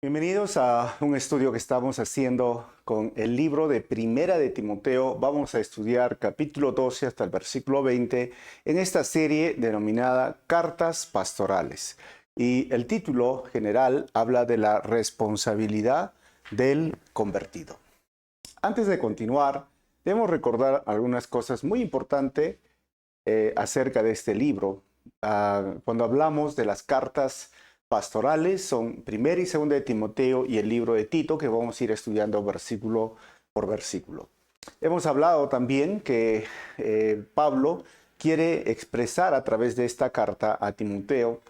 Bienvenidos a un estudio que estamos haciendo con el libro de Primera de Timoteo. Vamos a estudiar capítulo 12 hasta el versículo 20 en esta serie denominada Cartas Pastorales. Y el título general habla de la responsabilidad del convertido. Antes de continuar, debemos recordar algunas cosas muy importantes acerca de este libro. Cuando hablamos de las cartas pastorales, son Primera y Segunda de Timoteo y el libro de Tito, que vamos a ir estudiando versículo por versículo. Hemos hablado también que Pablo quiere expresar a través de esta carta a Timoteo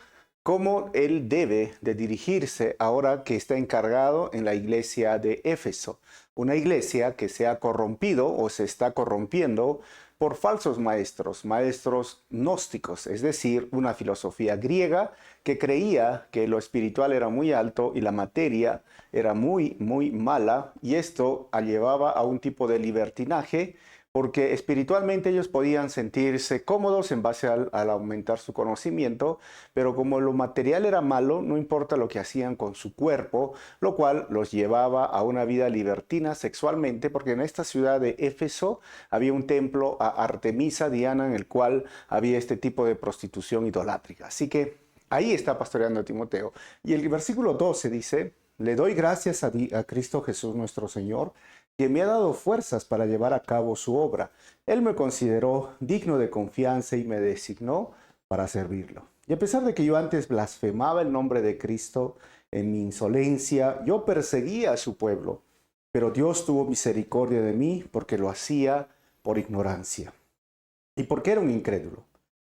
cómo él debe de dirigirse ahora que está encargado en la iglesia de Éfeso, una iglesia que se ha corrompido o se está corrompiendo por falsos maestros, maestros gnósticos, es decir, una filosofía griega que creía que lo espiritual era muy alto y la materia era muy mala, y esto llevaba a un tipo de libertinaje, porque espiritualmente ellos podían sentirse cómodos en base al aumentar su conocimiento, pero como lo material era malo, no importa lo que hacían con su cuerpo, lo cual los llevaba a una vida libertina sexualmente, porque en esta ciudad de Éfeso había un templo a Artemisa Diana en el cual había este tipo de prostitución idolátrica. Así que ahí está pastoreando a Timoteo. Y el versículo 12 dice: le doy gracias a Cristo Jesús nuestro Señor, que me ha dado fuerzas para llevar a cabo su obra. Él me consideró digno de confianza y me designó para servirlo. Y a pesar de que yo antes blasfemaba el nombre de Cristo en mi insolencia, yo perseguía a su pueblo, pero Dios tuvo misericordia de mí porque lo hacía por ignorancia y porque era un incrédulo.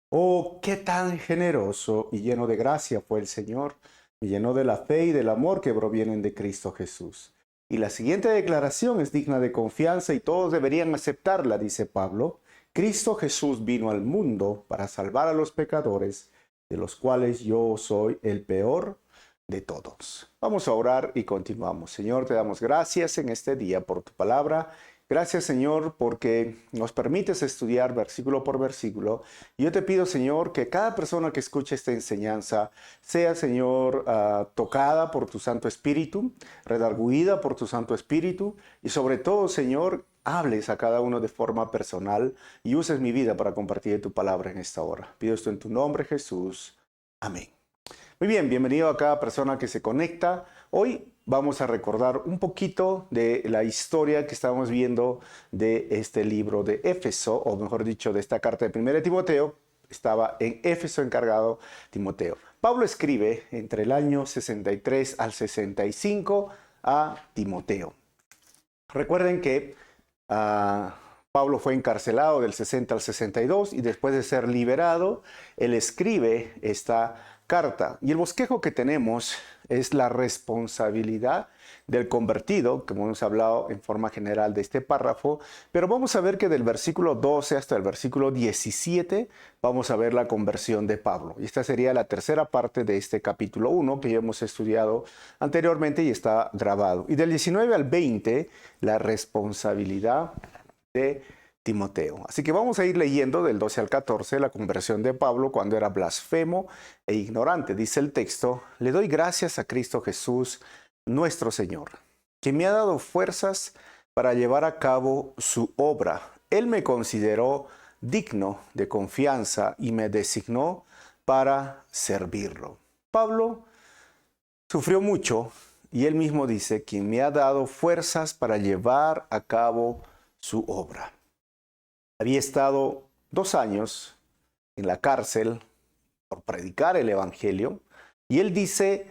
Oh, qué tan generoso y lleno de gracia fue el Señor. Me llenó de la fe y del amor que provienen de Cristo Jesús. Y la siguiente declaración es digna de confianza y todos deberían aceptarla, dice Pablo. Cristo Jesús vino al mundo para salvar a los pecadores, de los cuales yo soy el peor de todos. Vamos a orar y continuamos. Señor, te damos gracias en este día por tu palabra. Gracias, Señor, porque nos permites estudiar versículo por versículo. Y yo te pido, Señor, que cada persona que escuche esta enseñanza sea, Señor, tocada por tu Santo Espíritu, redarguida por tu Santo Espíritu, y sobre todo, Señor, hables a cada uno de forma personal y uses mi vida para compartir tu palabra en esta hora. Pido esto en tu nombre, Jesús. Amén. Muy bien, bienvenido a cada persona que se conecta. Hoy vamos a recordar un poquito de la historia que estamos viendo de este libro de Éfeso, o mejor dicho, de esta carta de 1 de Timoteo. Estaba en Éfeso encargado Timoteo. Pablo escribe entre el año 63 al 65 a Timoteo. Recuerden que Pablo fue encarcelado del 60 al 62 y después de ser liberado, él escribe esta carta. Y el bosquejo que tenemos es la responsabilidad del convertido, como hemos hablado en forma general de este párrafo, pero vamos a ver que del versículo 12 hasta el versículo 17 vamos a ver la conversión de Pablo. Y esta sería la tercera parte de este capítulo 1 que ya hemos estudiado anteriormente y está grabado. Y del 19 al 20, la responsabilidad de Timoteo. Así que vamos a ir leyendo del 12 al 14 la conversión de Pablo cuando era blasfemo e ignorante. Dice el texto: le doy gracias a Cristo Jesús, nuestro Señor, que me ha dado fuerzas para llevar a cabo su obra. Él me consideró digno de confianza y me designó para servirlo. Pablo sufrió mucho y él mismo dice: quien me ha dado fuerzas para llevar a cabo su obra. Había estado 2 años en la cárcel por predicar el evangelio, y él dice: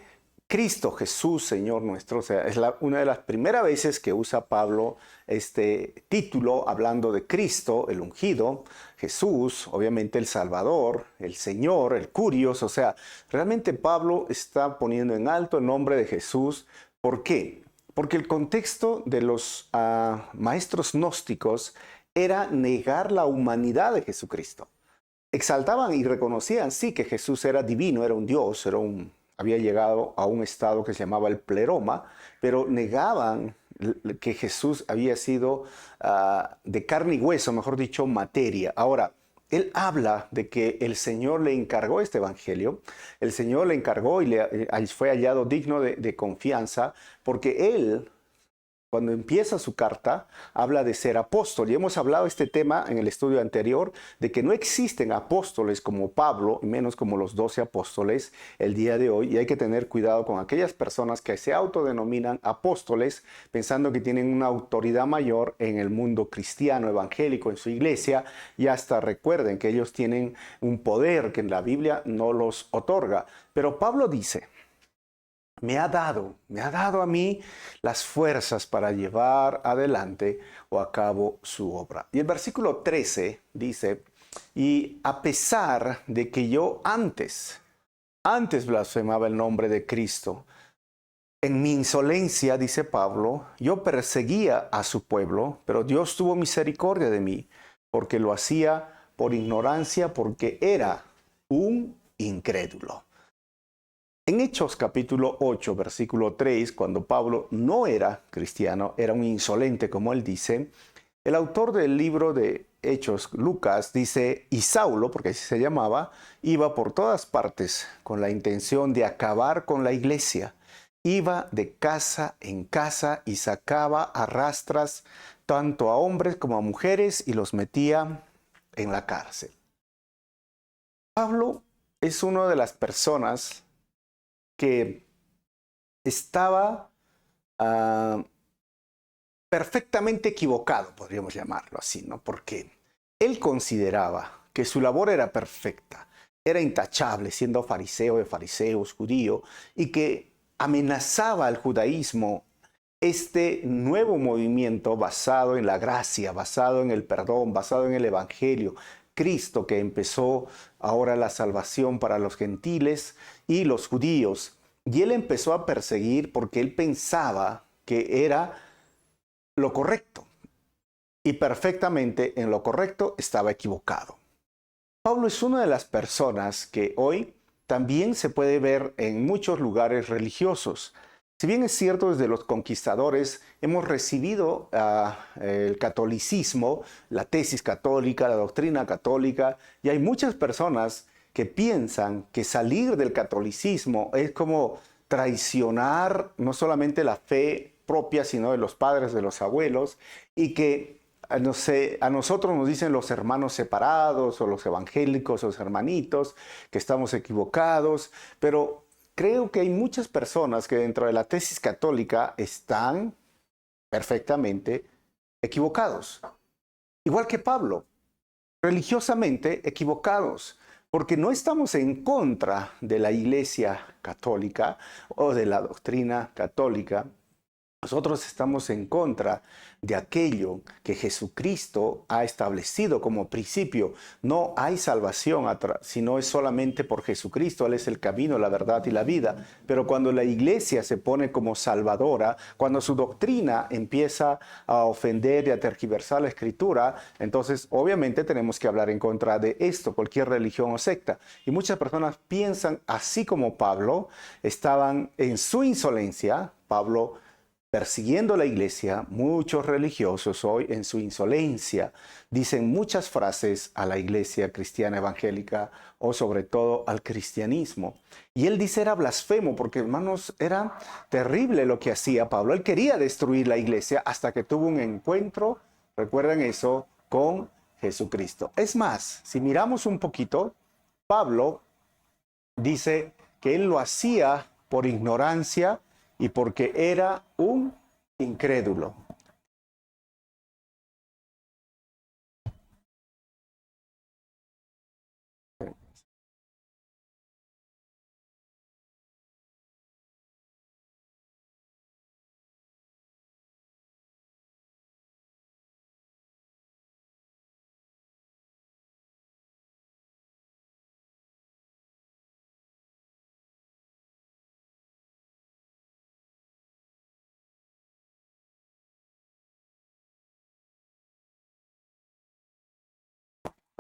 Cristo Jesús, Señor nuestro. O sea, es una de las primeras veces que usa Pablo este título hablando de Cristo, el ungido, Jesús, obviamente el Salvador, el Señor, el Curios. O sea, realmente Pablo está poniendo en alto el nombre de Jesús. ¿Por qué? Porque el contexto de los maestros gnósticos era negar la humanidad de Jesucristo. Exaltaban y reconocían, sí, que Jesús era divino, era un Dios, había llegado a un estado que se llamaba el pleroma, pero negaban que Jesús había sido de carne y hueso, mejor dicho, materia. Ahora, él habla de que el Señor le encargó este evangelio, el Señor le encargó y fue hallado digno de confianza, porque él, cuando empieza su carta, habla de ser apóstol. Y hemos hablado de este tema en el estudio anterior, de que no existen apóstoles como Pablo, y menos como los 12 apóstoles el día de hoy. Y hay que tener cuidado con aquellas personas que se autodenominan apóstoles, pensando que tienen una autoridad mayor en el mundo cristiano, evangélico, en su iglesia. Y hasta recuerden que ellos tienen un poder que en la Biblia no los otorga. Pero Pablo dice: me ha dado a mí las fuerzas para llevar adelante o a cabo su obra. Y el versículo 13 dice: y a pesar de que yo antes blasfemaba el nombre de Cristo, en mi insolencia, dice Pablo, yo perseguía a su pueblo, pero Dios tuvo misericordia de mí, porque lo hacía por ignorancia, porque era un incrédulo. En Hechos capítulo 8, versículo 3, cuando Pablo no era cristiano, era un insolente, como él dice, el autor del libro de Hechos, Lucas, dice: y Saulo, porque así se llamaba, iba por todas partes con la intención de acabar con la iglesia. Iba de casa en casa y sacaba a rastras tanto a hombres como a mujeres y los metía en la cárcel. Pablo es una de las personas que estaba perfectamente equivocado, podríamos llamarlo así, ¿no? Porque él consideraba que su labor era perfecta, era intachable, siendo fariseo de fariseos, judío, y que amenazaba al judaísmo este nuevo movimiento basado en la gracia, basado en el perdón, basado en el evangelio. Cristo, que empezó ahora la salvación para los gentiles y los judíos. Y él empezó a perseguir porque él pensaba que era lo correcto. Y perfectamente en lo correcto estaba equivocado. Pablo es una de las personas que hoy también se puede ver en muchos lugares religiosos. Si bien es cierto, desde los conquistadores hemos recibido el catolicismo, la tesis católica, la doctrina católica, y hay muchas personas que piensan que salir del catolicismo es como traicionar no solamente la fe propia, sino de los padres, de los abuelos, y que no sé, a nosotros nos dicen los hermanos separados o los evangélicos o los hermanitos que estamos equivocados, pero creo que hay muchas personas que dentro de la tesis católica están perfectamente equivocados. Igual que Pablo, religiosamente equivocados, porque no estamos en contra de la Iglesia católica o de la doctrina católica. Nosotros estamos en contra de aquello que Jesucristo ha establecido como principio. No hay salvación si no es solamente por Jesucristo. Él es el camino, la verdad y la vida. Pero cuando la iglesia se pone como salvadora, cuando su doctrina empieza a ofender y a tergiversar la escritura, entonces obviamente tenemos que hablar en contra de esto, cualquier religión o secta. Y muchas personas piensan, así como Pablo, estaban en su insolencia. Pablo persiguiendo la iglesia, muchos religiosos hoy en su insolencia dicen muchas frases a la iglesia cristiana evangélica o sobre todo al cristianismo. Y él dice era blasfemo porque, hermanos, era terrible lo que hacía Pablo. Él quería destruir la iglesia hasta que tuvo un encuentro, recuerden eso, con Jesucristo. Es más, si miramos un poquito, Pablo dice que él lo hacía por ignorancia y porque era un incrédulo.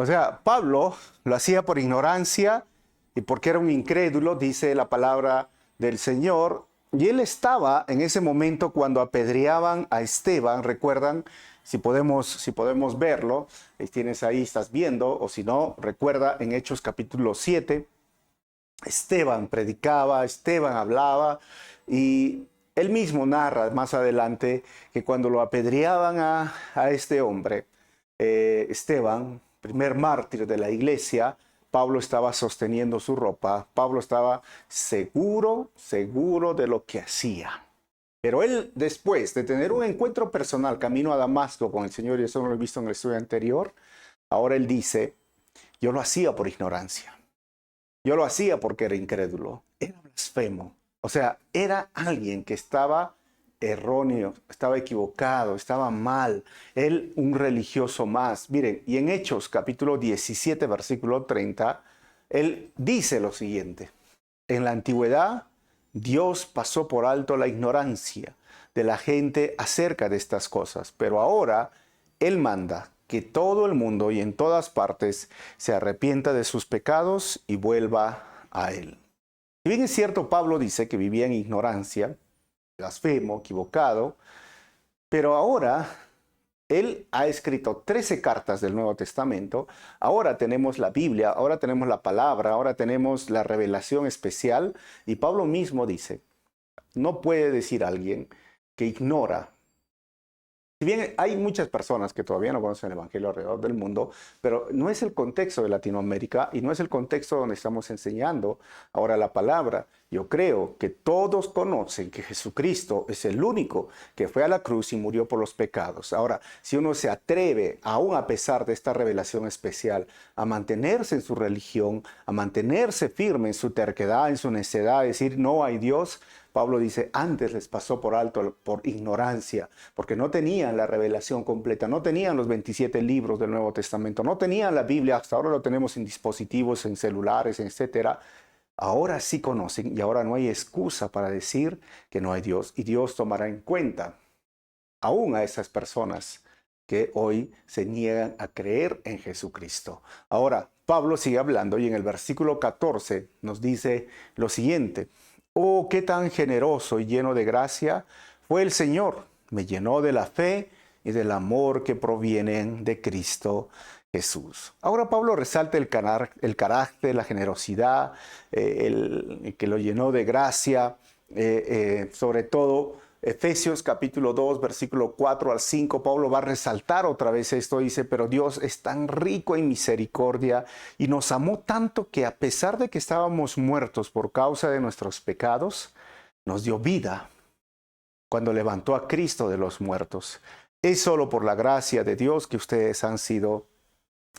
O sea, Pablo lo hacía por ignorancia y porque era un incrédulo, dice la palabra del Señor. Y él estaba en ese momento cuando apedreaban a Esteban, recuerdan, si podemos verlo, tienes ahí, estás viendo, o si no, recuerda en Hechos capítulo 7, Esteban predicaba, Esteban hablaba y él mismo narra más adelante que cuando lo apedreaban a este hombre, Esteban, primer mártir de la iglesia, Pablo estaba sosteniendo su ropa, Pablo estaba seguro de lo que hacía. Pero él, después de tener un encuentro personal camino a Damasco con el Señor, y eso no lo he visto en el estudio anterior, ahora él dice, yo lo hacía por ignorancia. Yo lo hacía porque era incrédulo. Era blasfemo. O sea, era alguien que estaba erróneo, estaba equivocado, estaba mal. Él, un religioso más. Miren, y en Hechos capítulo 17, versículo 30, él dice lo siguiente. En la antigüedad, Dios pasó por alto la ignorancia de la gente acerca de estas cosas, pero ahora Él manda que todo el mundo y en todas partes se arrepienta de sus pecados y vuelva a Él. Si bien es cierto, Pablo dice que vivía en ignorancia, blasfemo, equivocado, pero ahora él ha escrito 13 cartas del Nuevo Testamento. Ahora tenemos la Biblia, ahora tenemos la palabra, ahora tenemos la revelación especial. Y Pablo mismo dice, no puede decir alguien que ignora. Si bien hay muchas personas que todavía no conocen el Evangelio alrededor del mundo, pero no es el contexto de Latinoamérica y no es el contexto donde estamos enseñando ahora la palabra. Yo creo que todos conocen que Jesucristo es el único que fue a la cruz y murió por los pecados. Ahora, si uno se atreve, aún a pesar de esta revelación especial, a mantenerse en su religión, a mantenerse firme en su terquedad, en su necedad, decir no hay Dios, Pablo dice, antes les pasó por alto por ignorancia, porque no tenían la revelación completa, no tenían los 27 libros del Nuevo Testamento, no tenían la Biblia, hasta ahora lo tenemos en dispositivos, en celulares, etcétera. Ahora sí conocen y ahora no hay excusa para decir que no hay Dios, y Dios tomará en cuenta aún a esas personas que hoy se niegan a creer en Jesucristo. Ahora, Pablo sigue hablando y en el versículo 14 nos dice lo siguiente. Oh, qué tan generoso y lleno de gracia fue el Señor. Me llenó de la fe y del amor que provienen de Cristo Jesús. Ahora Pablo resalta el carácter, la generosidad, el que lo llenó de gracia, sobre todo Efesios capítulo 2, versículo 4 al 5, Pablo va a resaltar otra vez esto, dice, pero Dios es tan rico en misericordia y nos amó tanto que a pesar de que estábamos muertos por causa de nuestros pecados, nos dio vida cuando levantó a Cristo de los muertos. Es solo por la gracia de Dios que ustedes han sido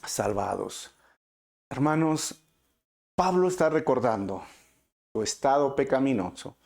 salvados. Hermanos, Pablo está recordando su estado pecaminoso,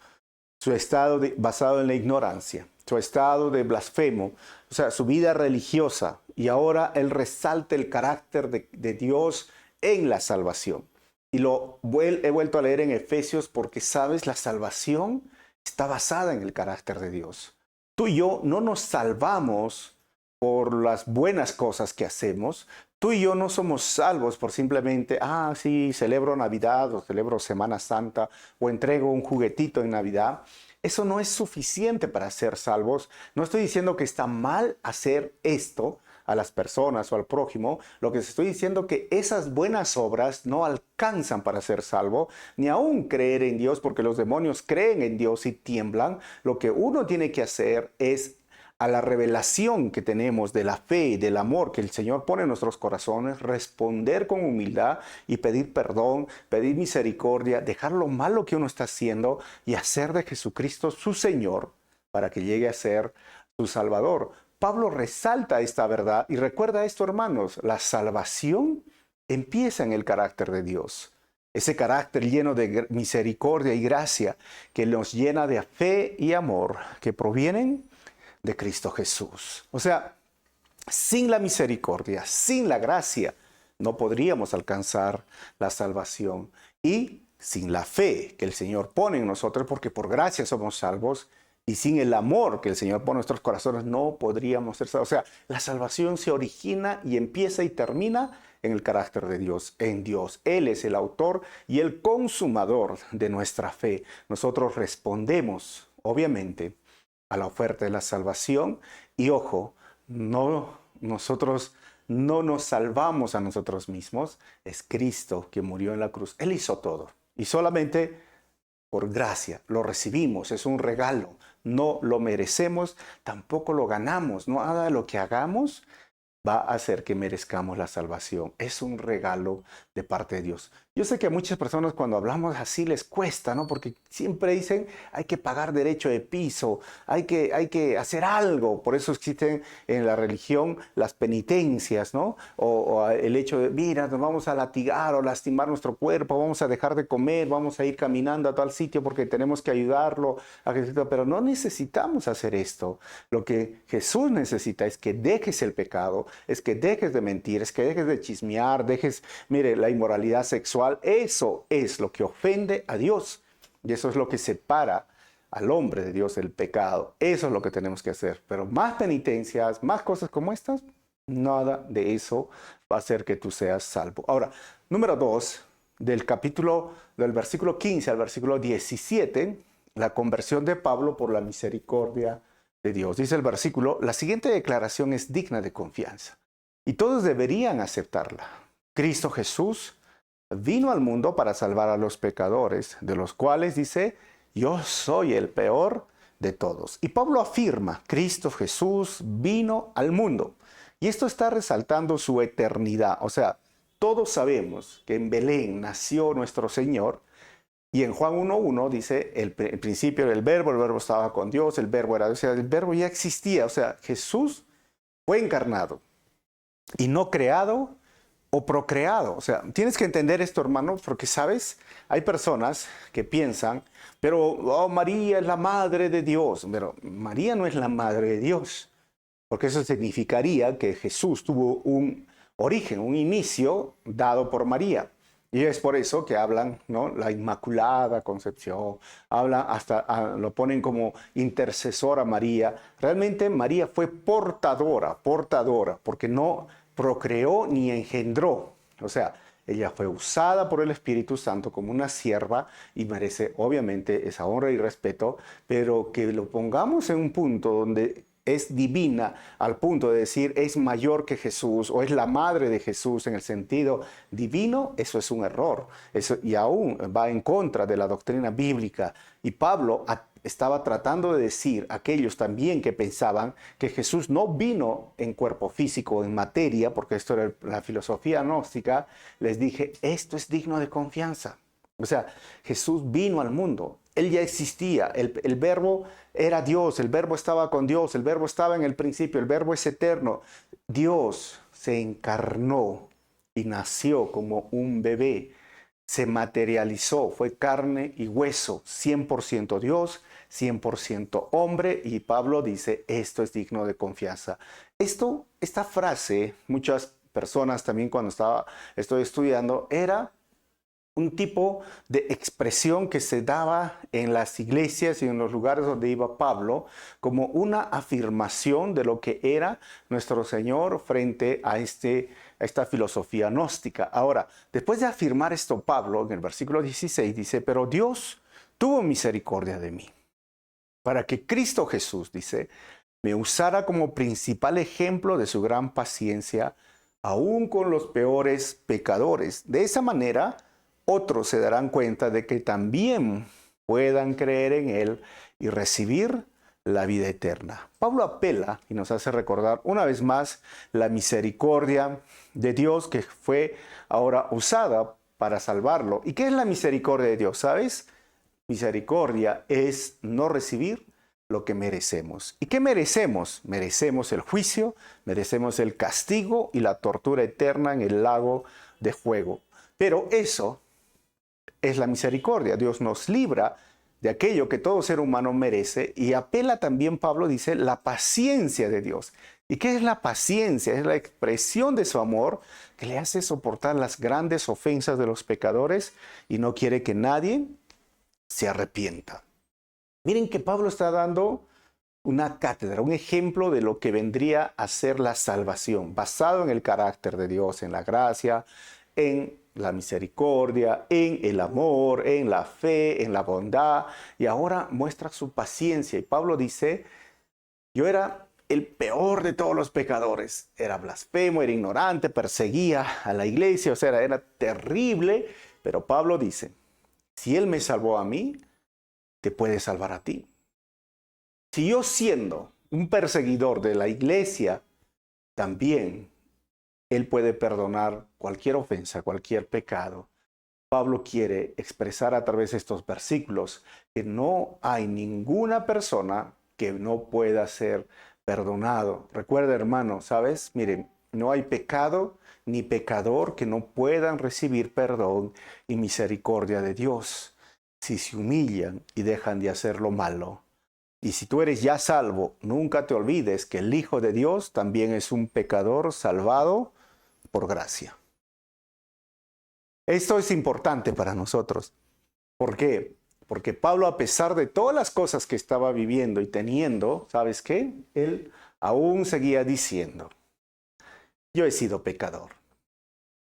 su estado basado en la ignorancia, su estado de blasfemo, o sea, su vida religiosa. Y ahora él resalta el carácter de Dios en la salvación. Y he vuelto a leer en Efesios porque, sabes, la salvación está basada en el carácter de Dios. Tú y yo no nos salvamos por las buenas cosas que hacemos. Tú y yo no somos salvos por simplemente, sí, celebro Navidad o celebro Semana Santa o entrego un juguetito en Navidad. Eso no es suficiente para ser salvos. No estoy diciendo que está mal hacer esto a las personas o al prójimo. Lo que estoy diciendo es que esas buenas obras no alcanzan para ser salvo, ni aún creer en Dios, porque los demonios creen en Dios y tiemblan. Lo que uno tiene que hacer es, a la revelación que tenemos de la fe y del amor que el Señor pone en nuestros corazones, responder con humildad y pedir perdón, pedir misericordia, dejar lo malo que uno está haciendo y hacer de Jesucristo su Señor para que llegue a ser su Salvador. Pablo resalta esta verdad y recuerda esto, hermanos, la salvación empieza en el carácter de Dios. Ese carácter lleno de misericordia y gracia que nos llena de fe y amor que provienen de Cristo Jesús. O sea, sin la misericordia, sin la gracia, no podríamos alcanzar la salvación. Y sin la fe que el Señor pone en nosotros, porque por gracia somos salvos, y sin el amor que el Señor pone en nuestros corazones, no podríamos ser salvos. O sea, la salvación se origina y empieza y termina en el carácter de Dios, en Dios. Él es el autor y el consumador de nuestra fe. Nosotros respondemos, obviamente, a la oferta de la salvación y, ojo, nosotros no nos salvamos a nosotros mismos, es Cristo que murió en la cruz. Él hizo todo y solamente por gracia lo recibimos, es un regalo, no lo merecemos, tampoco lo ganamos, nada de lo que hagamos va a hacer que merezcamos la salvación. Es un regalo de parte de Dios. Yo sé que a muchas personas cuando hablamos así les cuesta, ¿no? Porque siempre dicen, hay que pagar derecho de piso, hay que hacer algo. Por eso existen en la religión las penitencias, ¿no? O el hecho de, mira, nos vamos a latigar o lastimar nuestro cuerpo, vamos a dejar de comer, vamos a ir caminando a tal sitio porque tenemos que ayudarlo. Pero no necesitamos hacer esto. Lo que Jesús necesita es que dejes el pecado, es que dejes de mentir, es que dejes de chismear, mire, la inmoralidad sexual. Eso es lo que ofende a Dios y eso es lo que separa al hombre de Dios del pecado. Eso es lo que tenemos que hacer. Pero más penitencias, más cosas como estas, nada de eso va a hacer que tú seas salvo. Ahora, número 2, del versículo 15 al versículo 17, la conversión de Pablo por la misericordia de Dios. Dice el versículo, la siguiente declaración es digna de confianza y todos deberían aceptarla. Cristo Jesús vino al mundo para salvar a los pecadores, de los cuales dice, yo soy el peor de todos. Y Pablo afirma, Cristo Jesús vino al mundo. Y esto está resaltando su eternidad. O sea, todos sabemos que en Belén nació nuestro Señor. Y en Juan 1:1 dice, el principio del verbo, el verbo estaba con Dios, el verbo era Dios, o sea, el verbo ya existía. O sea, Jesús fue encarnado y no creado o procreado. O sea, tienes que entender esto, hermano, porque, ¿sabes? Hay personas que piensan, pero María es la madre de Dios. Pero María no es la madre de Dios, porque eso significaría que Jesús tuvo un origen, un inicio dado por María. Y es por eso que hablan, ¿no? La Inmaculada Concepción, hablan lo ponen como intercesora María. Realmente María fue portadora, porque no procreó ni engendró. O sea, ella fue usada por el Espíritu Santo como una sierva y merece obviamente esa honra y respeto, pero que lo pongamos en un punto donde es divina al punto de decir es mayor que Jesús o es la madre de Jesús en el sentido divino, eso es un error. Eso, y aún va en contra de la doctrina bíblica. Y Pablo estaba tratando de decir a aquellos también que pensaban que Jesús no vino en cuerpo físico, en materia, porque esto era la filosofía gnóstica, les dije, esto es digno de confianza. O sea, Jesús vino al mundo, Él ya existía, el verbo era Dios, el verbo estaba con Dios, el verbo estaba en el principio, el verbo es eterno. Dios se encarnó y nació como un bebé, se materializó, fue carne y hueso, 100% Dios, 100% hombre, y Pablo dice, esto es digno de confianza. Esta frase, muchas personas también cuando estoy estudiando, era un tipo de expresión que se daba en las iglesias y en los lugares donde iba Pablo como una afirmación de lo que era nuestro Señor frente a esta filosofía gnóstica. Ahora, después de afirmar esto, Pablo en el versículo 16 dice, pero Dios tuvo misericordia de mí, para que Cristo Jesús, dice, me usara como principal ejemplo de su gran paciencia, aún con los peores pecadores. De esa manera, otros se darán cuenta de que también puedan creer en Él y recibir la vida eterna. Pablo apela y nos hace recordar una vez más la misericordia de Dios que fue ahora usada para salvarlo. ¿Y qué es la misericordia de Dios? ¿Sabes? Misericordia es no recibir lo que merecemos. ¿Y qué merecemos? Merecemos el juicio, merecemos el castigo y la tortura eterna en el lago de fuego. Pero eso es la misericordia. Dios nos libra de aquello que todo ser humano merece y apela también, Pablo dice, la paciencia de Dios. ¿Y qué es la paciencia? Es la expresión de su amor que le hace soportar las grandes ofensas de los pecadores y no quiere que nadie se arrepienta. Miren que Pablo está dando una cátedra, un ejemplo de lo que vendría a ser la salvación, basado en el carácter de Dios, en la gracia, en la misericordia, en el amor, en la fe, en la bondad, y ahora muestra su paciencia. Y Pablo dice, yo era el peor de todos los pecadores. Era blasfemo, era ignorante, perseguía a la iglesia, o sea, era terrible. Pero Pablo dice, si Él me salvó a mí, te puede salvar a ti. Si yo siendo un perseguidor de la iglesia, también Él puede perdonar cualquier ofensa, cualquier pecado. Pablo quiere expresar a través de estos versículos que no hay ninguna persona que no pueda ser perdonado. Recuerda, hermano, ¿sabes? Miren, no hay pecado ni pecador que no puedan recibir perdón y misericordia de Dios si se humillan y dejan de hacer lo malo. Y si tú eres ya salvo, nunca te olvides que el Hijo de Dios también es un pecador salvado por gracia. Esto es importante para nosotros. ¿Por qué? Porque Pablo, a pesar de todas las cosas que estaba viviendo y teniendo, ¿sabes qué? Él aún seguía diciendo, yo he sido pecador.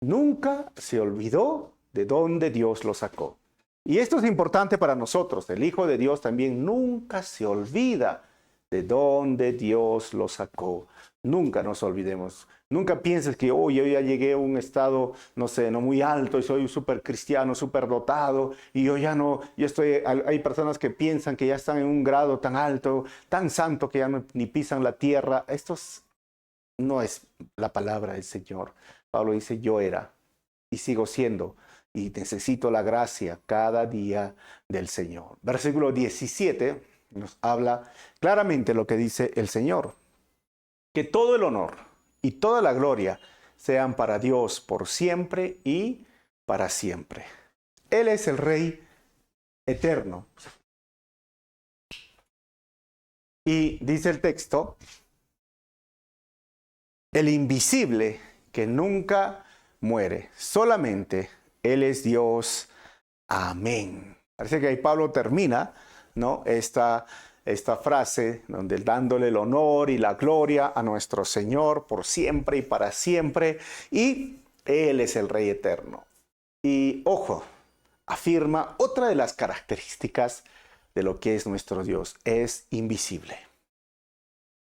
Nunca se olvidó de dónde Dios lo sacó. Y esto es importante para nosotros. El Hijo de Dios también nunca se olvida de dónde Dios lo sacó. Nunca nos olvidemos. Nunca pienses que yo ya llegué a un estado, no sé, no muy alto y soy un súper cristiano, súper dotado y yo ya no, hay personas que piensan que ya están en un grado tan alto, tan santo que ya no, ni pisan la tierra. No es la palabra del Señor. Pablo dice, yo era y sigo siendo y necesito la gracia cada día del Señor. Versículo 17 nos habla claramente lo que dice el Señor. Que todo el honor y toda la gloria sean para Dios por siempre y para siempre. Él es el Rey eterno. Y dice el texto, el invisible que nunca muere. Solamente Él es Dios. Amén. Parece que ahí Pablo termina, ¿no? Esta frase donde dándole el honor y la gloria a nuestro Señor por siempre y para siempre. Y Él es el Rey eterno. Y ojo, afirma otra de las características de lo que es nuestro Dios. Es invisible.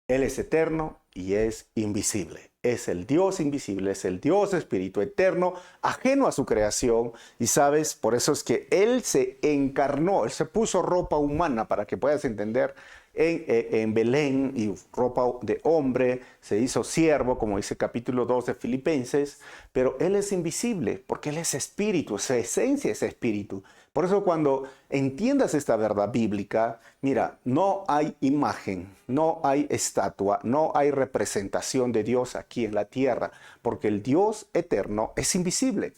Él es eterno y es invisible. Es el Dios invisible, es el Dios espíritu eterno, ajeno a su creación. Y sabes, por eso es que Él se encarnó, Él se puso ropa humana, para que puedas entender, en Belén, y ropa de hombre, se hizo siervo, como dice capítulo 2 de Filipenses, pero Él es invisible, porque Él es espíritu, su esencia es espíritu. Por eso cuando entiendas esta verdad bíblica, mira, no hay imagen, no hay estatua, no hay representación de Dios aquí en la tierra, porque el Dios eterno es invisible.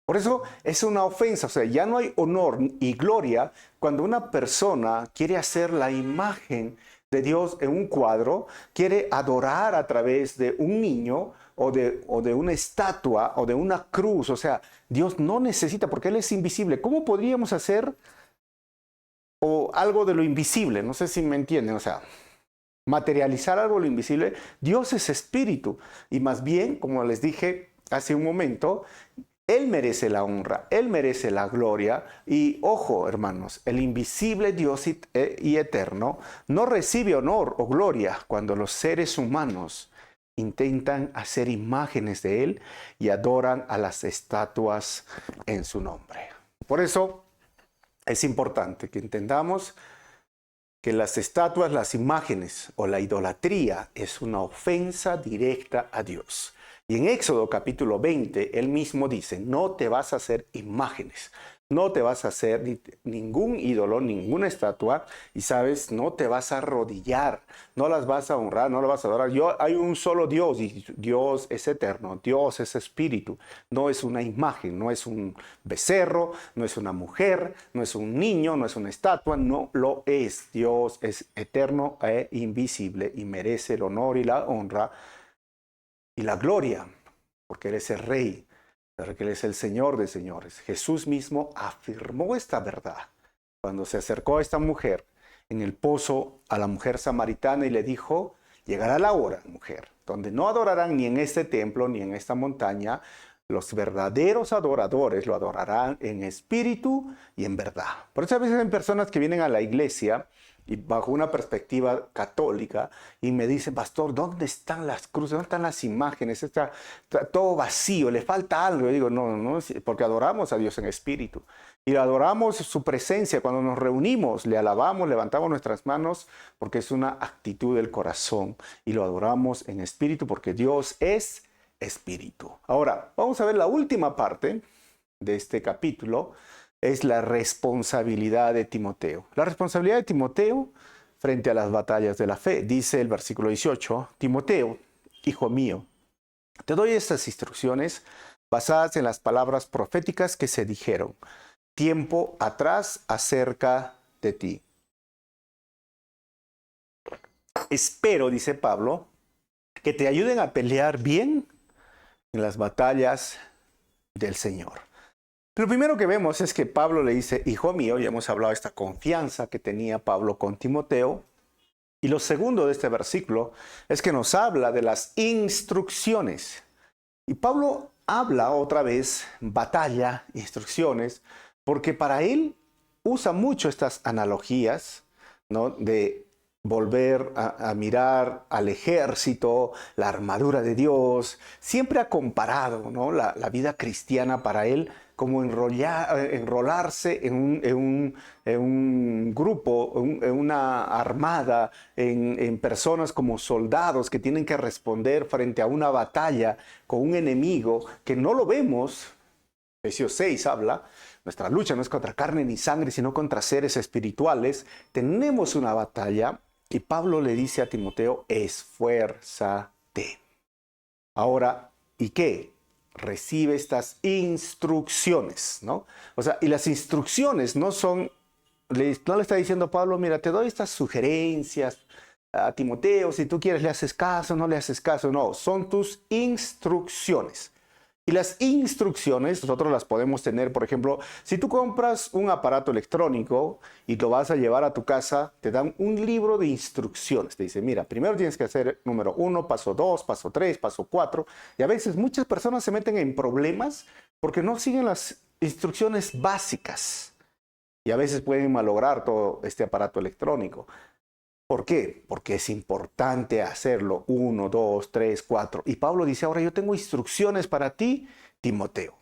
Por eso es una ofensa, o sea, ya no hay honor y gloria cuando una persona quiere hacer la imagen de Dios en un cuadro, quiere adorar a través de un niño o de una estatua o de una cruz. O sea, Dios no necesita, porque Él es invisible. ¿Cómo podríamos hacer algo de lo invisible? No sé si me entienden, o sea, materializar algo de lo invisible. Dios es espíritu y más bien, como les dije hace un momento, Él merece la honra, Él merece la gloria. Y ojo, hermanos, el invisible Dios y eterno no recibe honor o gloria cuando los seres humanos intentan hacer imágenes de Él y adoran a las estatuas en su nombre. Por eso es importante que entendamos que las estatuas, las imágenes o la idolatría es una ofensa directa a Dios. Y en Éxodo capítulo 20, Él mismo dice, no te vas a hacer imágenes, no te vas a hacer ningún ídolo, ninguna estatua, y sabes, no te vas a arrodillar, no las vas a honrar, no las vas a adorar. Hay un solo Dios y Dios es eterno, Dios es espíritu, no es una imagen, no es un becerro, no es una mujer, no es un niño, no es una estatua, no lo es. Dios es eterno e invisible y merece el honor y la honra y la gloria, porque Él es el Rey, porque Él es el Señor de señores. Jesús mismo afirmó esta verdad cuando se acercó a esta mujer en el pozo, a la mujer samaritana, y le dijo, llegará la hora, mujer, donde no adorarán ni en este templo ni en esta montaña. Los verdaderos adoradores lo adorarán en espíritu y en verdad. Por eso a veces hay personas que vienen a la iglesia y bajo una perspectiva católica, y me dicen, pastor, ¿dónde están las cruces? ¿Dónde están las imágenes? Está todo vacío, le falta algo. Yo digo, no, no, porque adoramos a Dios en espíritu. Y adoramos su presencia cuando nos reunimos, le alabamos, levantamos nuestras manos, porque es una actitud del corazón. Y lo adoramos en espíritu, porque Dios es espíritu. Ahora, vamos a ver la última parte de este capítulo, es la responsabilidad de Timoteo. La responsabilidad de Timoteo frente a las batallas de la fe. Dice el versículo 18, Timoteo, hijo mío, te doy estas instrucciones basadas en las palabras proféticas que se dijeron tiempo atrás acerca de ti. Espero, dice Pablo, que te ayuden a pelear bien en las batallas del Señor. Lo primero que vemos es que Pablo le dice, hijo mío, ya hemos hablado de esta confianza que tenía Pablo con Timoteo. Y lo segundo de este versículo es que nos habla de las instrucciones. Y Pablo habla otra vez, batalla, instrucciones, porque para él usa mucho estas analogías, ¿no? De volver a mirar al ejército, la armadura de Dios. Siempre ha comparado, ¿no? la vida cristiana para él como enrolarse en un grupo, en una armada, en personas como soldados que tienen que responder frente a una batalla con un enemigo que no lo vemos. Efesios 6 habla, nuestra lucha no es contra carne ni sangre, sino contra seres espirituales. Tenemos una batalla y Pablo le dice a Timoteo, esfuérzate. Ahora, ¿y qué? Recibe estas instrucciones, ¿no? O sea, y las instrucciones no son, no le está diciendo Pablo, mira, te doy estas sugerencias a Timoteo, si tú quieres le haces caso, no le haces caso, no, son tus instrucciones. Y las instrucciones nosotros las podemos tener, por ejemplo, si tú compras un aparato electrónico y lo vas a llevar a tu casa, te dan un libro de instrucciones. Te dice, mira, primero tienes que hacer número 1, paso 2, paso 3, paso 4. Y a veces muchas personas se meten en problemas porque no siguen las instrucciones básicas. Y a veces pueden malograr todo este aparato electrónico. ¿Por qué? Porque es importante hacerlo 1, 2, 3, 4. Y Pablo dice, ahora yo tengo instrucciones para ti, Timoteo.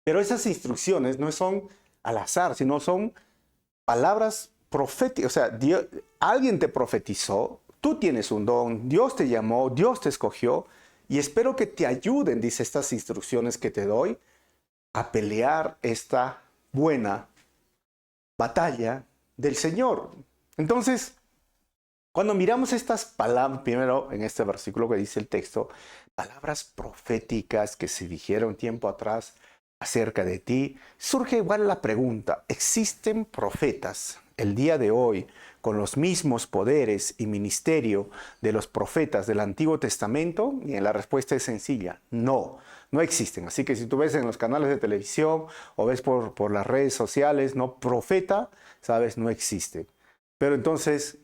Pero esas instrucciones no son al azar, sino son palabras proféticas. O sea, alguien te profetizó, tú tienes un don, Dios te llamó, Dios te escogió. Y espero que te ayuden, dice estas instrucciones que te doy, a pelear esta buena batalla del Señor. Entonces, cuando miramos estas palabras, primero en este versículo que dice el texto, palabras proféticas que se dijeron tiempo atrás acerca de ti, surge igual la pregunta, ¿existen profetas el día de hoy con los mismos poderes y ministerio de los profetas del Antiguo Testamento? Y la respuesta es sencilla, no, no existen. Así que si tú ves en los canales de televisión o ves por las redes sociales, no, profeta, sabes, no existe. Pero entonces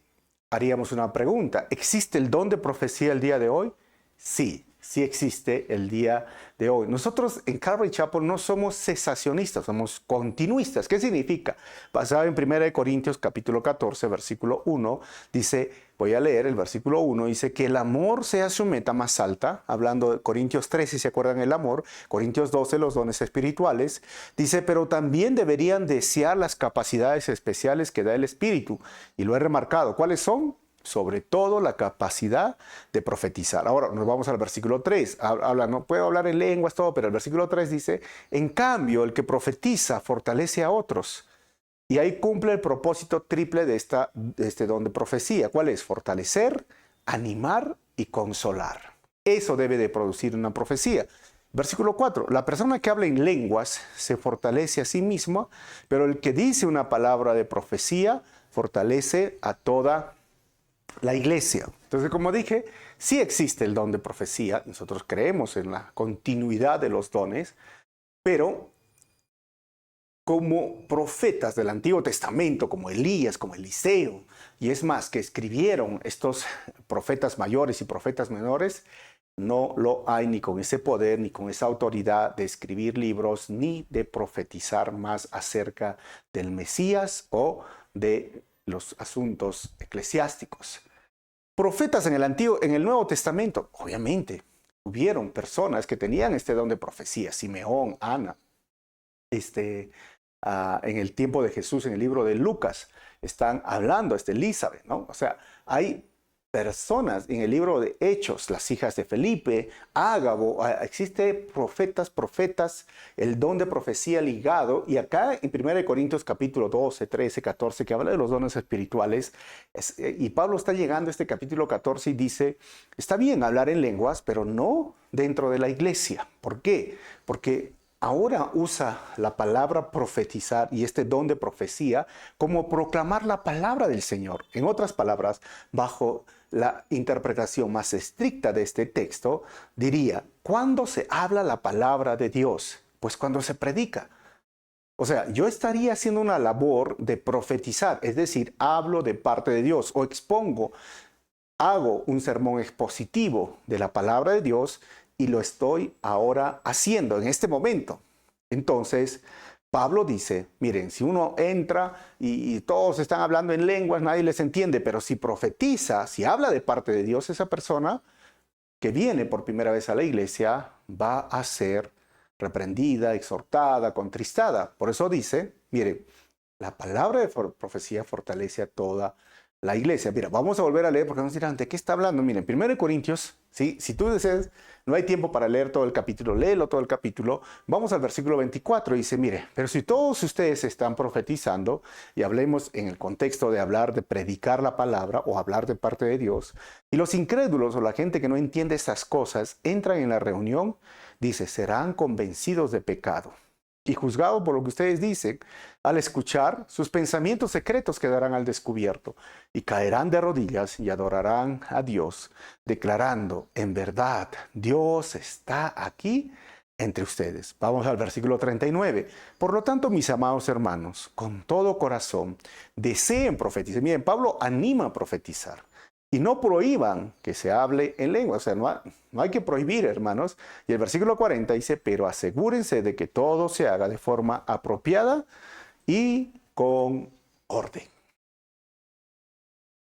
haríamos una pregunta. ¿Existe el don de profecía el día de hoy? Sí, sí existe el día de hoy. Nosotros en Calvary Chapel no somos cesacionistas, somos continuistas. ¿Qué significa? Basado en 1 Corintios capítulo 14, versículo 1, dice, voy a leer el versículo 1, dice que el amor sea su meta más alta, hablando de Corintios 13, si se acuerdan el amor, Corintios 12, los dones espirituales, dice, pero también deberían desear las capacidades especiales que da el Espíritu. Y lo he remarcado, ¿cuáles son? Sobre todo la capacidad de profetizar. Ahora nos vamos al versículo 3. Habla, no puedo hablar en lenguas, todo, pero el versículo 3 dice, en cambio, el que profetiza fortalece a otros. Y ahí cumple el propósito triple de este don de profecía. ¿Cuál es? Fortalecer, animar y consolar. Eso debe de producir una profecía. Versículo 4. La persona que habla en lenguas se fortalece a sí misma, pero el que dice una palabra de profecía fortalece a toda la iglesia. Entonces, como dije, sí existe el don de profecía. Nosotros creemos en la continuidad de los dones, pero como profetas del Antiguo Testamento, como Elías, como Eliseo, y es más, que escribieron estos profetas mayores y profetas menores, no lo hay ni con ese poder, ni con esa autoridad de escribir libros, ni de profetizar más acerca del Mesías o de los asuntos eclesiásticos. Profetas en el Nuevo Testamento, obviamente, hubieron personas que tenían este don de profecía, Simeón, Ana. En el tiempo de Jesús, en el libro de Lucas, están hablando, Elizabeth, ¿no? O sea, hay personas en el libro de Hechos, las hijas de Felipe, Ágabo, existe profetas, el don de profecía ligado, y acá en 1 Corintios capítulo 12, 13, 14, que habla de los dones espirituales, y Pablo está llegando a este capítulo 14 y dice, está bien hablar en lenguas, pero no dentro de la iglesia. ¿Por qué? Porque ahora usa la palabra profetizar y este don de profecía como proclamar la palabra del Señor. En otras palabras, bajo la interpretación más estricta de este texto, diría, ¿cuándo se habla la palabra de Dios? Pues cuando se predica. O sea, yo estaría haciendo una labor de profetizar, es decir, hablo de parte de Dios o expongo, hago un sermón expositivo de la palabra de Dios y lo estoy ahora haciendo en este momento. Entonces, Pablo dice, miren, si uno entra y todos están hablando en lenguas, nadie les entiende, pero si profetiza, si habla de parte de Dios, esa persona que viene por primera vez a la iglesia va a ser reprendida, exhortada, contristada. Por eso dice, miren, la palabra de profecía fortalece a toda la iglesia. Mira, vamos a volver a leer porque nos dirán, ¿de qué está hablando? Miren, 1 Corintios, ¿sí? Si tú deseas, no hay tiempo para leer todo el capítulo, léelo todo el capítulo. Vamos al versículo 24 y dice, mire, pero si todos ustedes están profetizando, y hablemos en el contexto de hablar, de predicar la palabra o hablar de parte de Dios, y los incrédulos o la gente que no entiende estas cosas entran en la reunión, dice, serán convencidos de pecado y juzgados por lo que ustedes dicen, al escuchar, sus pensamientos secretos quedarán al descubierto y caerán de rodillas y adorarán a Dios, declarando, en verdad, Dios está aquí entre ustedes. Vamos al versículo 39. Por lo tanto, mis amados hermanos, con todo corazón, deseen profetizar. Miren, Pablo anima a profetizar. Y no prohíban que se hable en lengua. O sea, no hay que prohibir, hermanos. Y el versículo 40 dice, pero asegúrense de que todo se haga de forma apropiada y con orden.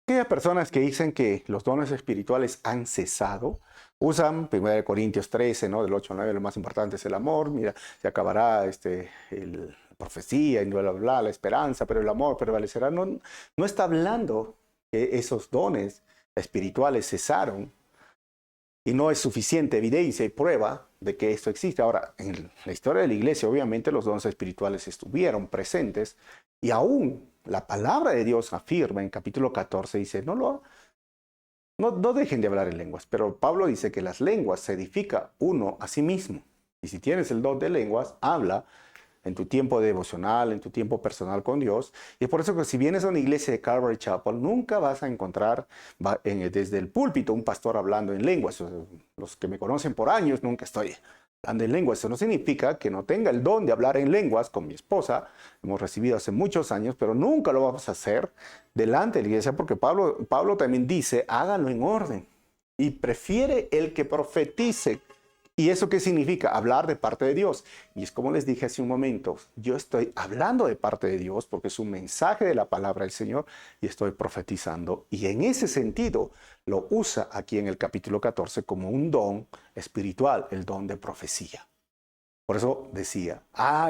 Aquellas personas que dicen que los dones espirituales han cesado, usan 1 Corintios 13, ¿no? Del 8 al 9, lo más importante es el amor. Mira, se acabará la profecía y bla, bla, bla, la esperanza, pero el amor prevalecerá. No está hablando que esos dones espirituales cesaron y no es suficiente evidencia y prueba de que esto existe. Ahora, en la historia de la iglesia, obviamente los dones espirituales estuvieron presentes y aún la palabra de Dios afirma en capítulo 14, dice, no dejen de hablar en lenguas, pero Pablo dice que las lenguas se edifica uno a sí mismo. Y si tienes el don de lenguas, habla en tu tiempo devocional, en tu tiempo personal con Dios. Y es por eso que si vienes a una iglesia de Calvary Chapel, nunca vas a encontrar desde el púlpito un pastor hablando en lenguas. Los que me conocen por años, nunca estoy hablando en lenguas. Eso no significa que no tenga el don de hablar en lenguas con mi esposa. Hemos recibido hace muchos años, pero nunca lo vamos a hacer delante de la iglesia, porque Pablo también dice, háganlo en orden. Y prefiere el que profetice. ¿Y eso qué significa? Hablar de parte de Dios. Y es como les dije hace un momento, yo estoy hablando de parte de Dios porque es un mensaje de la palabra del Señor y estoy profetizando. Y en ese sentido lo usa aquí en el capítulo 14 como un don espiritual, el don de profecía. Por eso decía,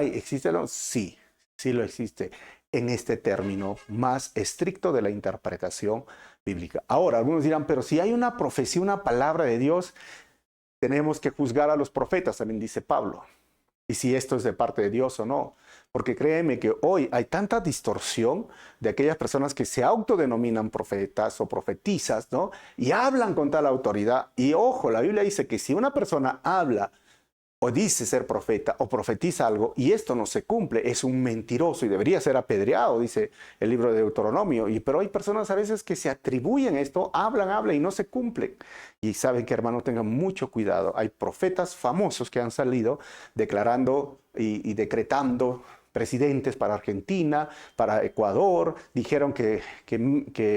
¿existe el don? Sí, sí lo existe en este término más estricto de la interpretación bíblica. Ahora, algunos dirán, pero si hay una profecía, una palabra de Dios, tenemos que juzgar a los profetas, también dice Pablo. Y si esto es de parte de Dios o no. Porque créeme que hoy hay tanta distorsión de aquellas personas que se autodenominan profetas o profetizas, ¿no? Y hablan con tal autoridad. Y ojo, la Biblia dice que si una persona habla o dice ser profeta o profetiza algo y esto no se cumple, es un mentiroso y debería ser apedreado, dice el libro de Deuteronomio. Pero hay personas a veces que se atribuyen esto, hablan y no se cumplen. Y saben que, hermanos, tengan mucho cuidado. Hay profetas famosos que han salido declarando y decretando presidentes para Argentina, para Ecuador. Dijeron que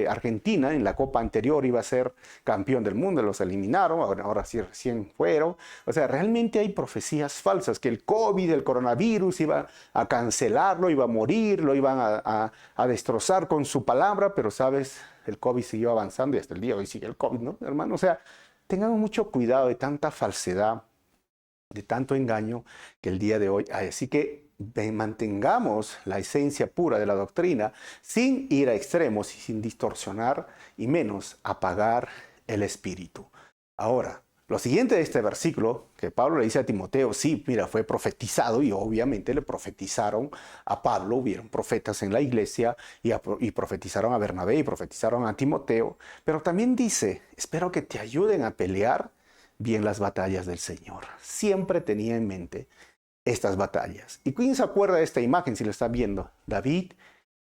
Argentina en la Copa anterior iba a ser campeón del mundo, los eliminaron, ahora sí recién fueron. O sea, realmente hay profecías falsas, que el COVID, el coronavirus iba a cancelarlo, iba a morir, lo iban a destrozar con su palabra, pero sabes, el COVID siguió avanzando y hasta el día de hoy sigue el COVID, ¿no, hermano? O sea, tengamos mucho cuidado de tanta falsedad, de tanto engaño que el día de hoy hay. Así que mantengamos la esencia pura de la doctrina sin ir a extremos y sin distorsionar y menos apagar el espíritu. Ahora, lo siguiente de este versículo que Pablo le dice a Timoteo, sí, mira, fue profetizado y obviamente le profetizaron a Pablo, hubieron profetas en la iglesia y profetizaron a Bernabé y profetizaron a Timoteo, pero también dice, espero que te ayuden a pelear bien las batallas del Señor. Siempre tenía en mente estas batallas. ¿Y quién se acuerda de esta imagen si lo está viendo? David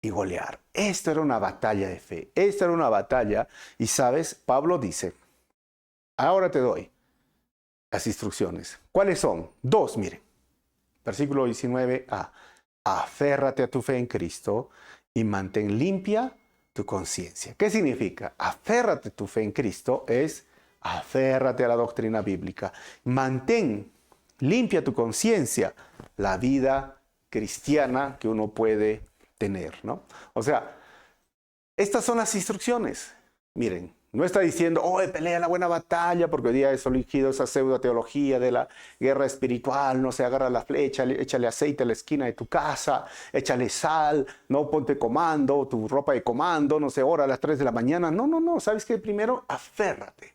y Goliat. Esta era una batalla de fe. Esta era una batalla. Y sabes, Pablo dice, ahora te doy las instrucciones. ¿Cuáles son? Dos, miren. Versículo 19a. Aférrate a tu fe en Cristo y mantén limpia tu conciencia. ¿Qué significa? Aférrate a tu fe en Cristo es aférrate a la doctrina bíblica. Mantén limpia tu conciencia, la vida cristiana que uno puede tener, ¿no? O sea, estas son las instrucciones. Miren, no está diciendo, pelea la buena batalla, porque hoy día es elegido esa pseudo teología de la guerra espiritual, no se agarra la flecha, échale aceite a la esquina de tu casa, échale sal, no ponte comando, tu ropa de comando, no se ora a las 3 de la mañana. No, ¿sabes qué? Primero, aférrate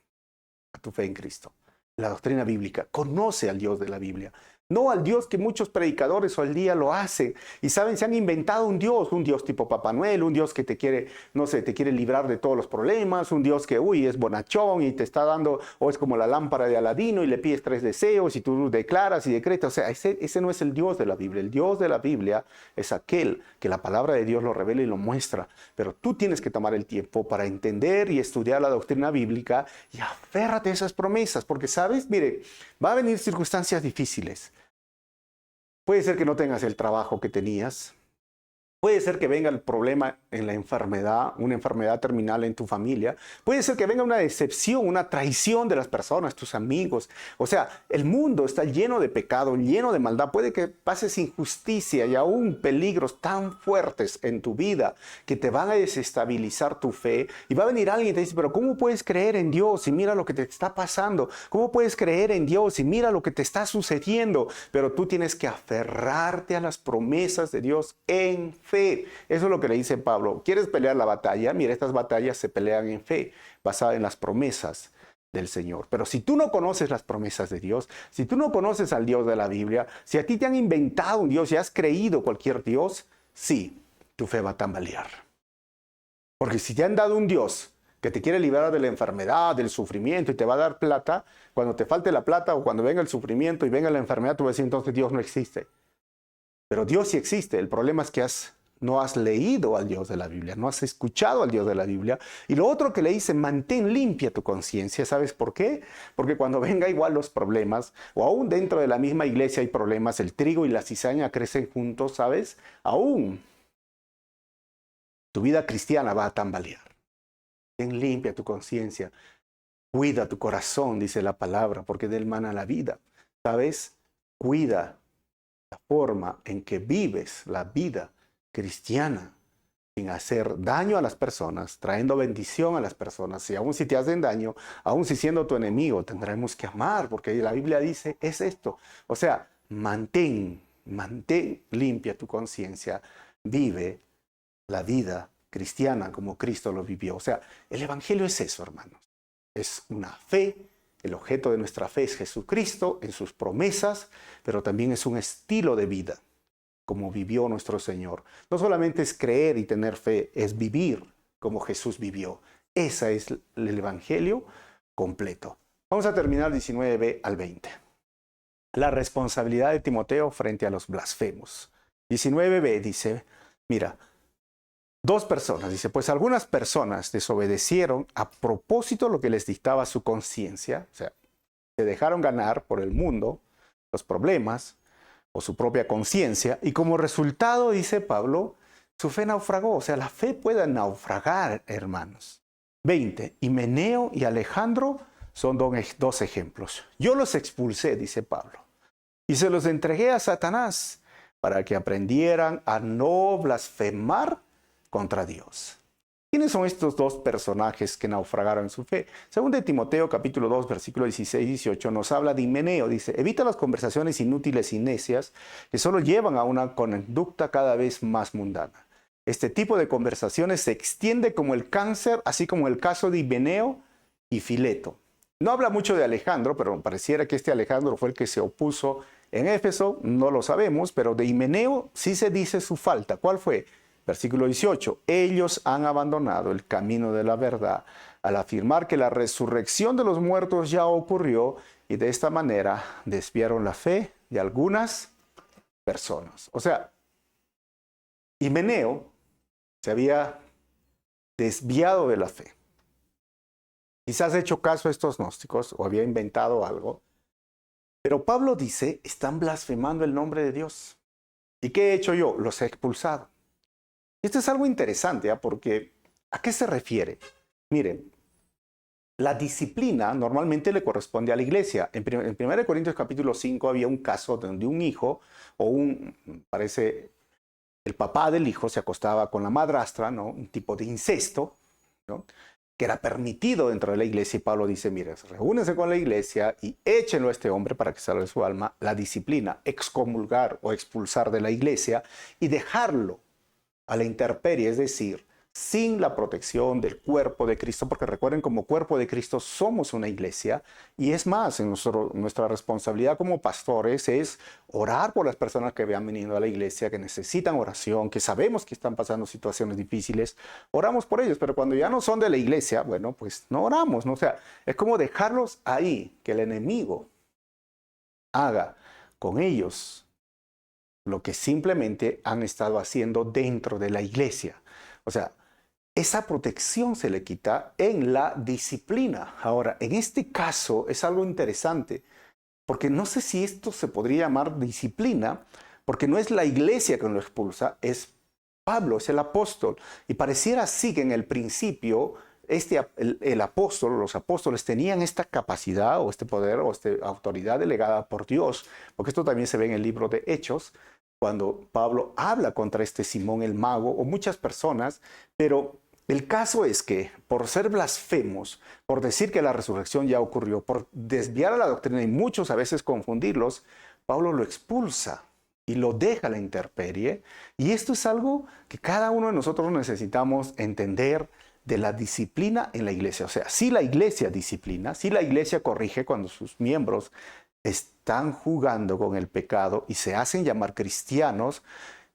a tu fe en Cristo. La doctrina bíblica, conoce al Dios de la Biblia. No al Dios que muchos predicadores hoy día lo hacen. Y saben, se han inventado un Dios tipo Papá Noel, un Dios que te quiere, no sé, te quiere librar de todos los problemas, un Dios que, es bonachón y te está dando, o es como la lámpara de Aladino y le pides 3 deseos y tú declaras y decretas. O sea, ese no es el Dios de la Biblia. El Dios de la Biblia es aquel que la palabra de Dios lo revela y lo muestra. Pero tú tienes que tomar el tiempo para entender y estudiar la doctrina bíblica y aférrate a esas promesas. Porque, ¿sabes? Mire, va a venir circunstancias difíciles. Puede ser que no tengas el trabajo que tenías. Puede ser que venga el problema en la enfermedad, una enfermedad terminal en tu familia. Puede ser que venga una decepción, una traición de las personas, tus amigos. O sea, el mundo está lleno de pecado, lleno de maldad. Puede que pases injusticia y aún peligros tan fuertes en tu vida que te van a desestabilizar tu fe. Y va a venir alguien y te dice, pero ¿cómo puedes creer en Dios y mira lo que te está pasando? ¿Cómo puedes creer en Dios y mira lo que te está sucediendo? Pero tú tienes que aferrarte a las promesas de Dios en fe. Eso es lo que le dice Pablo. ¿Quieres pelear la batalla? Mira, estas batallas se pelean en fe, basadas en las promesas del Señor. Pero si tú no conoces las promesas de Dios, si tú no conoces al Dios de la Biblia, si a ti te han inventado un Dios y has creído cualquier Dios, sí, tu fe va a tambalear. Porque si te han dado un Dios que te quiere liberar de la enfermedad, del sufrimiento y te va a dar plata, cuando te falte la plata o cuando venga el sufrimiento y venga la enfermedad, tú vas a decir, entonces Dios no existe. Pero Dios sí existe. El problema es que no has leído al Dios de la Biblia, no has escuchado al Dios de la Biblia. Y lo otro que le dice, mantén limpia tu conciencia. ¿Sabes por qué? Porque cuando venga igual los problemas, o aún dentro de la misma iglesia hay problemas, el trigo y la cizaña crecen juntos, ¿sabes? Aún tu vida cristiana va a tambalear. Ten limpia tu conciencia. Cuida tu corazón, dice la palabra, porque de él mana la vida. ¿Sabes? Cuida la forma en que vives la vida cristiana sin hacer daño a las personas, trayendo bendición a las personas. Y aún si te hacen daño, aún si siendo tu enemigo, tendremos que amar, porque la Biblia dice, es esto. O sea, mantén limpia tu conciencia, vive la vida cristiana como Cristo lo vivió. O sea, el Evangelio es eso, hermanos. Es una fe. El objeto de nuestra fe es Jesucristo en sus promesas, pero también es un estilo de vida, como vivió nuestro Señor. No solamente es creer y tener fe, es vivir como Jesús vivió. Ese es el Evangelio completo. Vamos a terminar 19b al 20. La responsabilidad de Timoteo frente a los blasfemos. 19b dice, mira, dos personas, dice, pues algunas personas desobedecieron a propósito lo que les dictaba su conciencia, o sea, se dejaron ganar por el mundo, los problemas, o su propia conciencia, y como resultado, dice Pablo, su fe naufragó. O sea, la fe puede naufragar, hermanos. 20. Himeneo y Alejandro son dos ejemplos. Yo los expulsé, dice Pablo, y se los entregué a Satanás para que aprendieran a no blasfemar contra Dios. ¿Quiénes son estos dos personajes que naufragaron en su fe? Según de Timoteo capítulo 2, versículo 16 y 18, nos habla de Himeneo. Dice, evita las conversaciones inútiles y necias que solo llevan a una conducta cada vez más mundana. Este tipo de conversaciones se extiende como el cáncer, así como el caso de Himeneo y Fileto. No habla mucho de Alejandro, pero pareciera que este Alejandro fue el que se opuso en Éfeso, no lo sabemos, pero de Himeneo sí se dice su falta. ¿Cuál fue? Versículo 18, ellos han abandonado el camino de la verdad al afirmar que la resurrección de los muertos ya ocurrió y de esta manera desviaron la fe de algunas personas. O sea, Himeneo se había desviado de la fe. Quizás hecho caso a estos gnósticos o había inventado algo. Pero Pablo dice, están blasfemando el nombre de Dios. ¿Y qué he hecho yo? Los he expulsado. Esto es algo interesante, porque ¿a qué se refiere? Miren, la disciplina normalmente le corresponde a la iglesia. En 1 Corintios capítulo 5 había un caso donde un hijo, parece el papá del hijo se acostaba con la madrastra, ¿no? Un tipo de incesto, ¿no? Que era permitido dentro de la iglesia, y Pablo dice, mire, reúnense con la iglesia y échenlo a este hombre para que salve su alma. La disciplina, excomulgar o expulsar de la iglesia y dejarlo a la intemperie, es decir, sin la protección del cuerpo de Cristo, porque recuerden, como cuerpo de Cristo somos una iglesia, y es más, nuestra responsabilidad como pastores es orar por las personas que vean venido a la iglesia, que necesitan oración, que sabemos que están pasando situaciones difíciles, oramos por ellos, pero cuando ya no son de la iglesia, bueno, pues no oramos, ¿no? O sea, es como dejarlos ahí, que el enemigo haga con ellos lo que simplemente han estado haciendo dentro de la iglesia. O sea, esa protección se le quita en la disciplina. Ahora, en este caso es algo interesante, porque no sé si esto se podría llamar disciplina, porque no es la iglesia que lo expulsa, es Pablo, es el apóstol. Y pareciera así que en el principio el apóstol, los apóstoles tenían esta capacidad o este poder o esta autoridad delegada por Dios, porque esto también se ve en el libro de Hechos, cuando Pablo habla contra este Simón el mago o muchas personas, pero el caso es que por ser blasfemos, por decir que la resurrección ya ocurrió, por desviar a la doctrina y muchos a veces confundirlos, Pablo lo expulsa y lo deja a la intemperie. Y esto es algo que cada uno de nosotros necesitamos entender de la disciplina en la iglesia. O sea, si la iglesia disciplina, si la iglesia corrige cuando sus miembros están jugando con el pecado y se hacen llamar cristianos.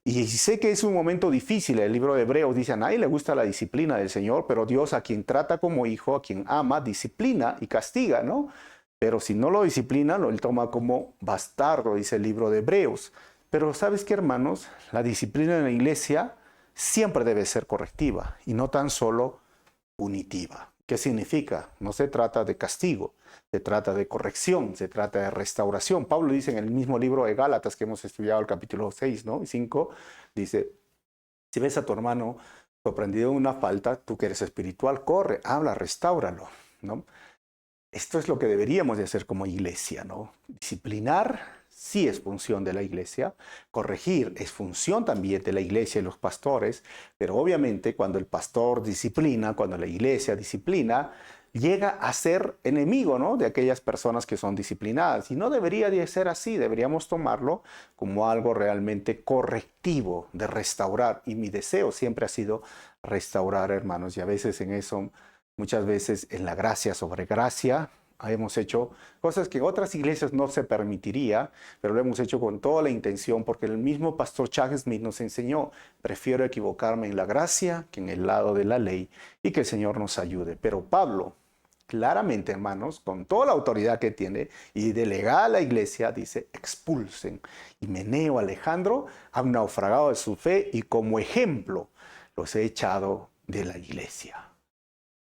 Y sé que es un momento difícil. El libro de Hebreos dice, a nadie le gusta la disciplina del Señor, pero Dios a quien trata como hijo, a quien ama, disciplina y castiga, ¿no? Pero si no lo disciplina, él toma como bastardo, dice el libro de Hebreos. Pero ¿sabes qué, hermanos? La disciplina en la iglesia siempre debe ser correctiva y no tan solo punitiva. ¿Qué significa? No se trata de castigo, se trata de corrección, se trata de restauración. Pablo dice en el mismo libro de Gálatas que hemos estudiado, el capítulo 6, ¿no? Y 5, dice, si ves a tu hermano sorprendido en una falta, tú que eres espiritual, corre, habla, restáuralo, ¿no? Esto es lo que deberíamos de hacer como iglesia, ¿no? Disciplinar sí es función de la iglesia, corregir es función también de la iglesia y los pastores, pero obviamente cuando el pastor disciplina, cuando la iglesia disciplina, llega a ser enemigo, ¿no?, de aquellas personas que son disciplinadas. Y no debería de ser así, deberíamos tomarlo como algo realmente correctivo, de restaurar. Y mi deseo siempre ha sido restaurar, hermanos, y a veces en eso, muchas veces en la gracia sobre gracia, hemos hecho cosas que en otras iglesias no se permitiría, pero lo hemos hecho con toda la intención, porque el mismo pastor Chuck Smith nos enseñó, prefiero equivocarme en la gracia que en el lado de la ley, y que el Señor nos ayude. Pero Pablo, claramente, hermanos, con toda la autoridad que tiene y delegada a la iglesia, dice, expulsen. Himeneo, Alejandro han naufragado de su fe y como ejemplo los he echado de la iglesia.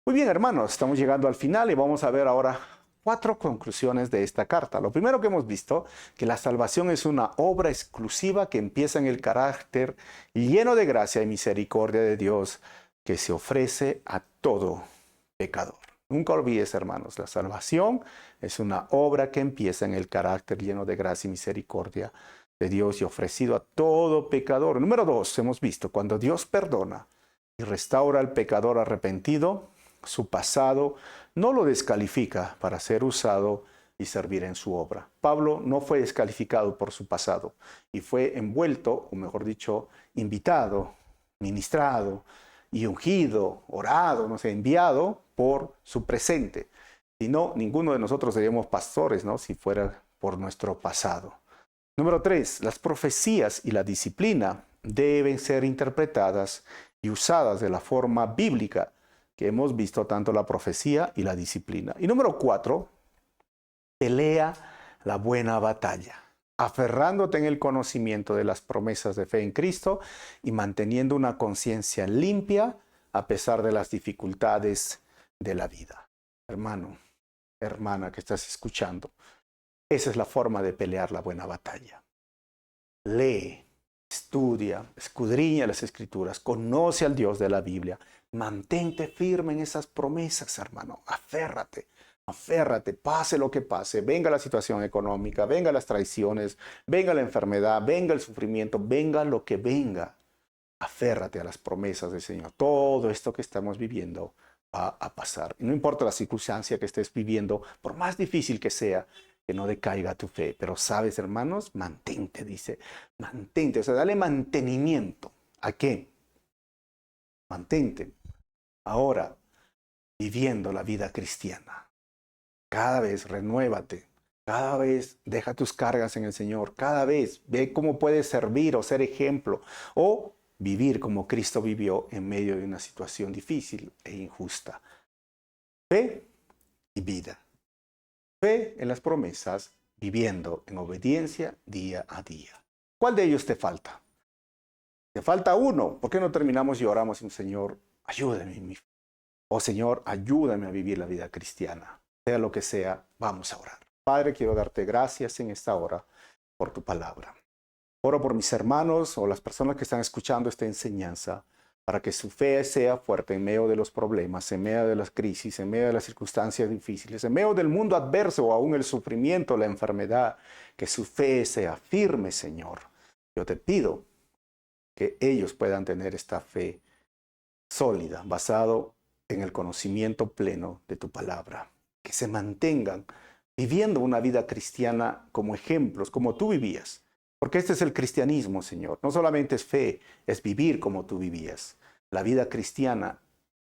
Muy bien, hermanos, estamos llegando al final y vamos a ver ahora 4 conclusiones de esta carta. Lo primero que hemos visto, que la salvación es una obra exclusiva que empieza en el carácter lleno de gracia y misericordia de Dios que se ofrece a todo pecador. Nunca olvides, hermanos, la salvación es una obra que empieza en el carácter lleno de gracia y misericordia de Dios y ofrecido a todo pecador. Número 2, hemos visto, cuando Dios perdona y restaura al pecador arrepentido, su pasado no lo descalifica para ser usado y servir en su obra. Pablo no fue descalificado por su pasado y fue envuelto, o mejor dicho, invitado, ministrado y ungido, orado, no sé, enviado por su presente. Si no, ninguno de nosotros seríamos pastores, ¿no? Si fuera por nuestro pasado. Número 3, las profecías y la disciplina deben ser interpretadas y usadas de la forma bíblica que hemos visto, tanto la profecía y la disciplina. Y número 4, pelea la buena batalla, aferrándote en el conocimiento de las promesas de fe en Cristo y manteniendo una conciencia limpia a pesar de las dificultades de la vida. Hermano, hermana que estás escuchando, esa es la forma de pelear la buena batalla. Lee, estudia, escudriña las Escrituras, conoce al Dios de la Biblia, mantente firme en esas promesas, hermano, aférrate. Aférrate, pase lo que pase, venga la situación económica, venga las traiciones, venga la enfermedad, venga el sufrimiento, venga lo que venga. Aférrate a las promesas del Señor. Todo esto que estamos viviendo va a pasar. Y no importa la circunstancia que estés viviendo, por más difícil que sea, que no decaiga tu fe. Pero sabes, hermanos, mantente, dice, mantente. O sea, dale mantenimiento. ¿A qué? Mantente. Ahora, viviendo la vida cristiana. Cada vez renuévate, cada vez deja tus cargas en el Señor, cada vez ve cómo puedes servir o ser ejemplo o vivir como Cristo vivió en medio de una situación difícil e injusta. Fe y vida. Fe en las promesas, viviendo en obediencia día a día. ¿Cuál de ellos te falta? Te falta uno. ¿Por qué no terminamos y oramos en Señor, ayúdame en mi fe? Oh Señor, ayúdame a vivir la vida cristiana. Sea lo que sea, vamos a orar. Padre, quiero darte gracias en esta hora por tu palabra. Oro por mis hermanos o las personas que están escuchando esta enseñanza para que su fe sea fuerte en medio de los problemas, en medio de las crisis, en medio de las circunstancias difíciles, en medio del mundo adverso o aún el sufrimiento, la enfermedad, que su fe sea firme, Señor. Yo te pido que ellos puedan tener esta fe sólida, basado en el conocimiento pleno de tu palabra. Que se mantengan viviendo una vida cristiana como ejemplos, como tú vivías. Porque este es el cristianismo, Señor. No solamente es fe, es vivir como tú vivías. La vida cristiana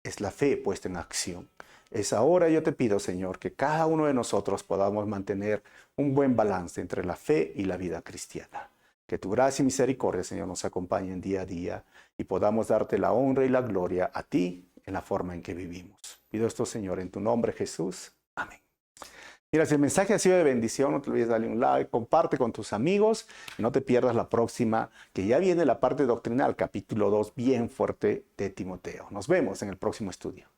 es la fe puesta en acción. Es ahora yo te pido, Señor, que cada uno de nosotros podamos mantener un buen balance entre la fe y la vida cristiana. Que tu gracia y misericordia, Señor, nos acompañen día a día y podamos darte la honra y la gloria a ti en la forma en que vivimos. Pido esto, Señor, en tu nombre, Jesús. Amén. Mira, si el mensaje ha sido de bendición, no te olvides darle un like, comparte con tus amigos y no te pierdas la próxima, que ya viene la parte doctrinal, capítulo 2, bien fuerte de Timoteo. Nos vemos en el próximo estudio.